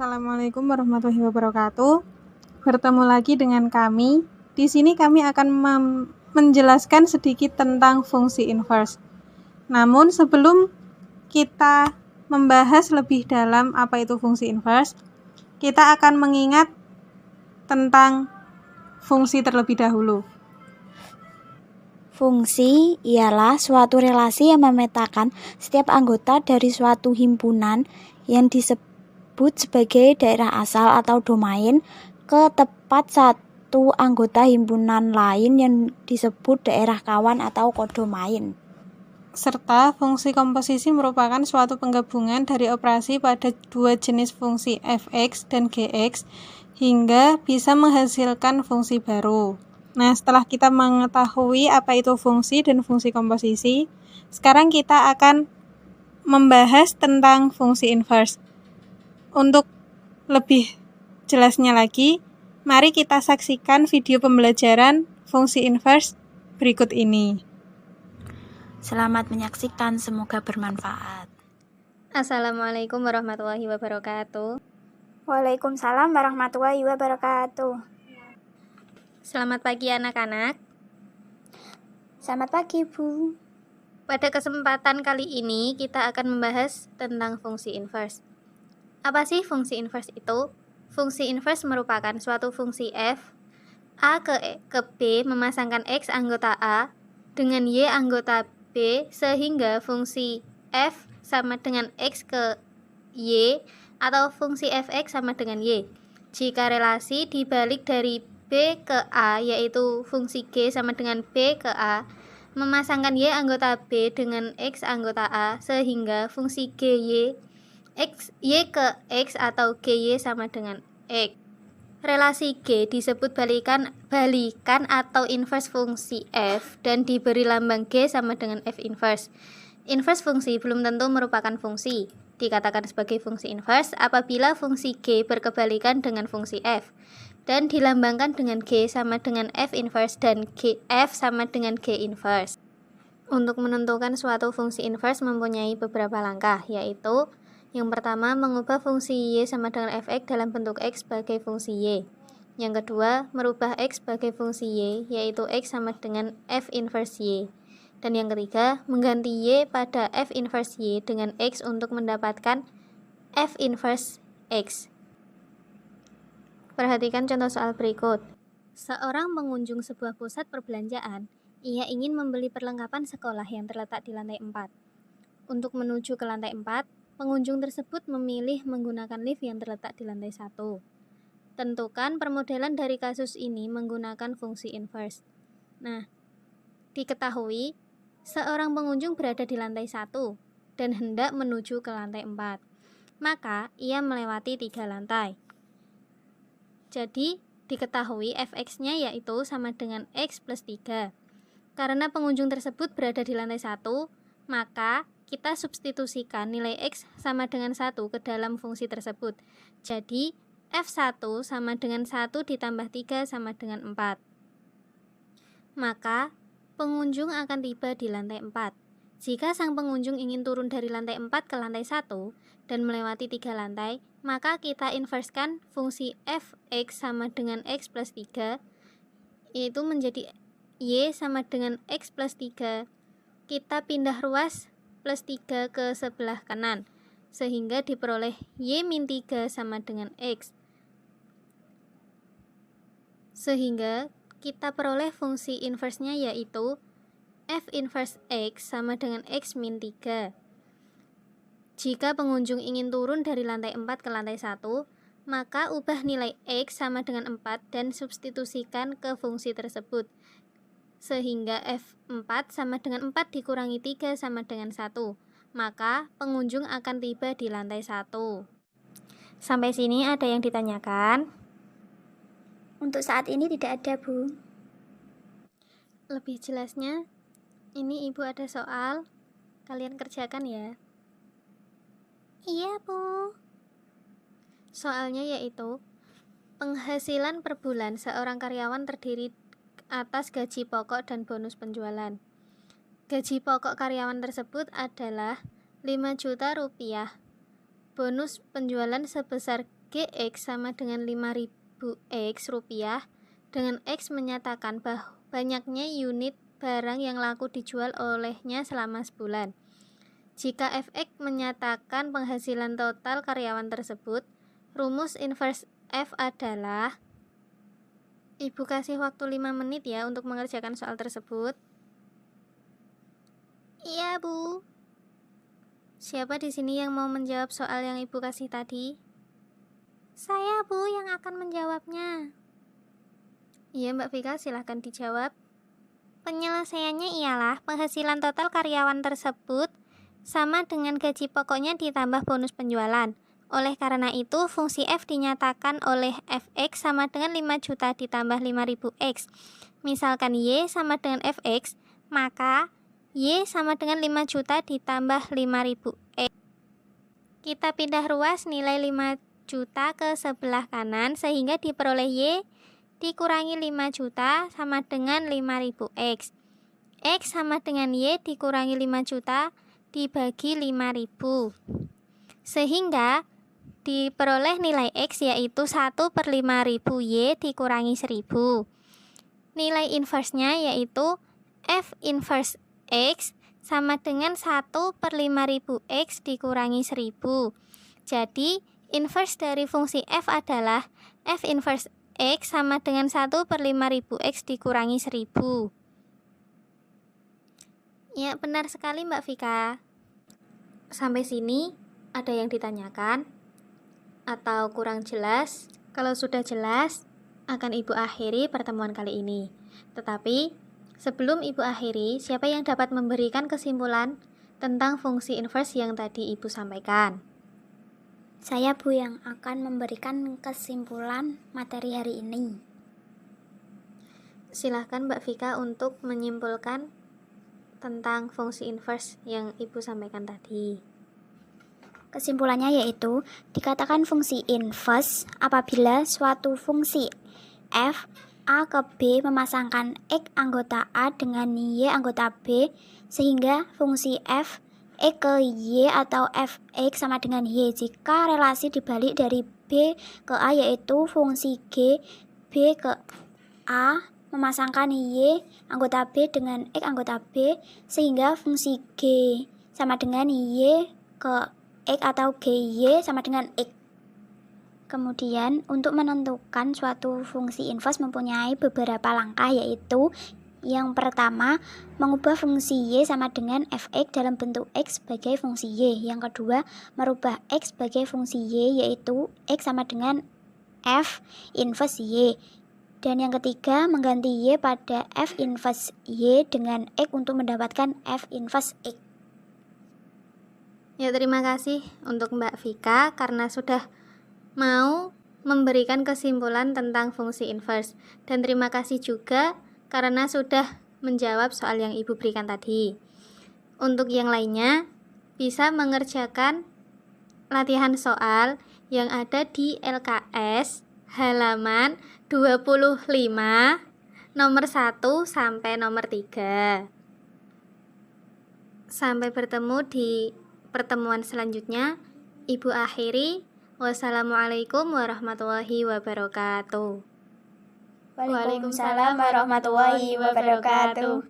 Assalamualaikum warahmatullahi wabarakatuh. Bertemu lagi dengan kami. Di sini kami akan menjelaskan sedikit tentang fungsi inverse. Namun sebelum kita membahas lebih dalam apa itu fungsi inverse, kita akan mengingat tentang fungsi terlebih dahulu. Fungsi ialah suatu relasi yang memetakan setiap anggota dari suatu himpunan yang disebut sebagai daerah asal atau domain ke tempat satu anggota himpunan lain yang disebut daerah kawan atau kodomain. Serta fungsi komposisi merupakan suatu penggabungan dari operasi pada dua jenis fungsi fx dan gx hingga bisa menghasilkan fungsi baru. Nah, setelah kita mengetahui apa itu fungsi dan fungsi komposisi, sekarang kita akan membahas tentang fungsi inverse. Untuk lebih jelasnya lagi, mari kita saksikan video pembelajaran fungsi inverse berikut ini. Selamat menyaksikan, semoga bermanfaat. Assalamualaikum warahmatullahi wabarakatuh. Waalaikumsalam warahmatullahi wabarakatuh. Selamat pagi anak-anak. Selamat pagi, Bu. Pada kesempatan kali ini kita akan membahas tentang fungsi inverse. Apa sih fungsi inverse itu? Fungsi inverse merupakan suatu fungsi f A ke B memasangkan X anggota A dengan Y anggota B sehingga fungsi f sama dengan X ke Y atau fungsi fx sama dengan Y. Jika relasi dibalik dari B ke A yaitu fungsi G sama dengan B ke A, memasangkan Y anggota B dengan X anggota A sehingga fungsi GY Y ke X atau GY sama dengan X. Relasi G disebut balikan atau inverse fungsi f dan diberi lambang G sama dengan f inverse. Inverse fungsi belum tentu merupakan fungsi. Dikatakan sebagai fungsi inverse apabila fungsi G berkebalikan dengan fungsi f dan dilambangkan dengan G sama dengan f inverse dan F sama dengan G inverse. Untuk menentukan suatu fungsi inverse mempunyai beberapa langkah, yaitu yang pertama, mengubah fungsi Y sama dengan fx dalam bentuk X sebagai fungsi Y. Yang kedua, merubah X sebagai fungsi Y, yaitu X sama dengan f inverse Y. Dan yang ketiga, mengganti Y pada f inverse Y dengan X untuk mendapatkan f inverse X. Perhatikan contoh soal berikut. Seorang mengunjung sebuah pusat perbelanjaan. Ia ingin membeli perlengkapan sekolah yang terletak di lantai 4. Untuk menuju ke lantai 4, pengunjung tersebut memilih menggunakan lift yang terletak di lantai 1. Tentukan permodalan dari kasus ini menggunakan fungsi inverse. Nah, diketahui seorang pengunjung berada di lantai 1 dan hendak menuju ke lantai 4. Maka, ia melewati 3 lantai. Jadi, diketahui fx-nya yaitu sama dengan X plus 3. Karena pengunjung tersebut berada di lantai 1, maka kita substitusikan nilai X sama dengan 1 ke dalam fungsi tersebut. Jadi, F1 sama dengan 1 ditambah 3 sama dengan 4. Maka, pengunjung akan tiba di lantai 4. Jika sang pengunjung ingin turun dari lantai 4 ke lantai 1 dan melewati 3 lantai, maka kita inverskan fungsi fx sama dengan X plus 3, yaitu menjadi Y sama dengan X plus 3. Kita pindah ruas plus 3 ke sebelah kanan, sehingga diperoleh Y min 3 sama dengan X. Sehingga kita peroleh fungsi inverse-nya yaitu f inverse X sama dengan X min 3. Jika pengunjung ingin turun dari lantai 4 ke lantai 1, maka ubah nilai X sama dengan 4 dan substitusikan ke fungsi tersebut. Sehingga F4 sama dengan 4 dikurangi 3 sama dengan 1. Maka pengunjung akan tiba di lantai 1. Sampai sini ada yang ditanyakan? Untuk saat ini tidak ada, Bu. Lebih jelasnya, ini Ibu ada soal. Kalian kerjakan ya. Iya, Bu. Soalnya yaitu, penghasilan per bulan seorang karyawan terdiri atas gaji pokok dan bonus penjualan. Gaji pokok karyawan tersebut adalah 5 juta rupiah. Bonus penjualan sebesar G GX sama dengan 5.000 rupiah, dengan X menyatakan banyaknya unit barang yang laku dijual olehnya selama sebulan. Jika Fx menyatakan penghasilan total karyawan tersebut, rumus inverse F adalah, Ibu kasih waktu 5 menit ya untuk mengerjakan soal tersebut. Iya, Bu. Siapa di sini yang mau menjawab soal yang Ibu kasih tadi? Saya, Bu, yang akan menjawabnya. Iya, Mbak Vika, silahkan dijawab. Penyelesaiannya ialah penghasilan total karyawan tersebut sama dengan gaji pokoknya ditambah bonus penjualan. Oleh karena itu, fungsi F dinyatakan oleh Fx sama dengan 5 juta ditambah 5.000x. Misalkan Y sama dengan Fx, maka Y sama dengan 5 juta ditambah 5.000x. Kita pindah ruas nilai 5 juta ke sebelah kanan sehingga diperoleh Y dikurangi 5 juta sama dengan 5.000x. X sama dengan Y dikurangi 5 juta dibagi 5.000. Sehingga diperoleh nilai X yaitu 1/5.000 Y dikurangi 1.000. Nilai inverse-nya yaitu F inverse X sama dengan 1/5.000 X dikurangi 1.000. Jadi, inverse dari fungsi F adalah F inverse X sama dengan 1/5.000 X dikurangi 1.000. Ya, benar sekali Mbak Vika. Sampai sini ada yang ditanyakan atau kurang jelas? Kalau sudah jelas, akan Ibu akhiri pertemuan kali ini. Tetapi, sebelum Ibu akhiri, siapa yang dapat memberikan kesimpulan tentang fungsi inverse yang tadi Ibu sampaikan? Saya, Bu, yang akan memberikan kesimpulan materi hari ini. Silahkan Mbak Vika untuk menyimpulkan tentang fungsi inverse yang Ibu sampaikan tadi. Kesimpulannya yaitu, dikatakan fungsi inverse apabila suatu fungsi f A ke B memasangkan X anggota A dengan Y anggota B, sehingga fungsi f X ke Y atau Fx sama dengan Y jika relasi dibalik dari B ke A yaitu fungsi G B ke A memasangkan Y anggota B dengan X anggota B, sehingga fungsi G sama dengan Y ke X atau GY sama dengan X. Kemudian, untuk menentukan suatu fungsi inverse mempunyai beberapa langkah, yaitu yang pertama, mengubah fungsi Y sama dengan Fx dalam bentuk X sebagai fungsi Y. Yang kedua, merubah X sebagai fungsi Y, yaitu X sama dengan F inverse Y. Dan yang ketiga, mengganti Y pada F inverse Y dengan X untuk mendapatkan F inverse X. Ya, terima kasih untuk Mbak Vika karena sudah mau memberikan kesimpulan tentang fungsi inverse. Dan terima kasih juga karena sudah menjawab soal yang Ibu berikan tadi. Untuk yang lainnya, bisa mengerjakan latihan soal yang ada di LKS halaman 25 nomor 1 sampai nomor 3. Sampai bertemu di pertemuan selanjutnya. Ibu akhiri. Wassalamualaikum warahmatullahi wabarakatuh. Waalaikumsalam warahmatullahi wabarakatuh.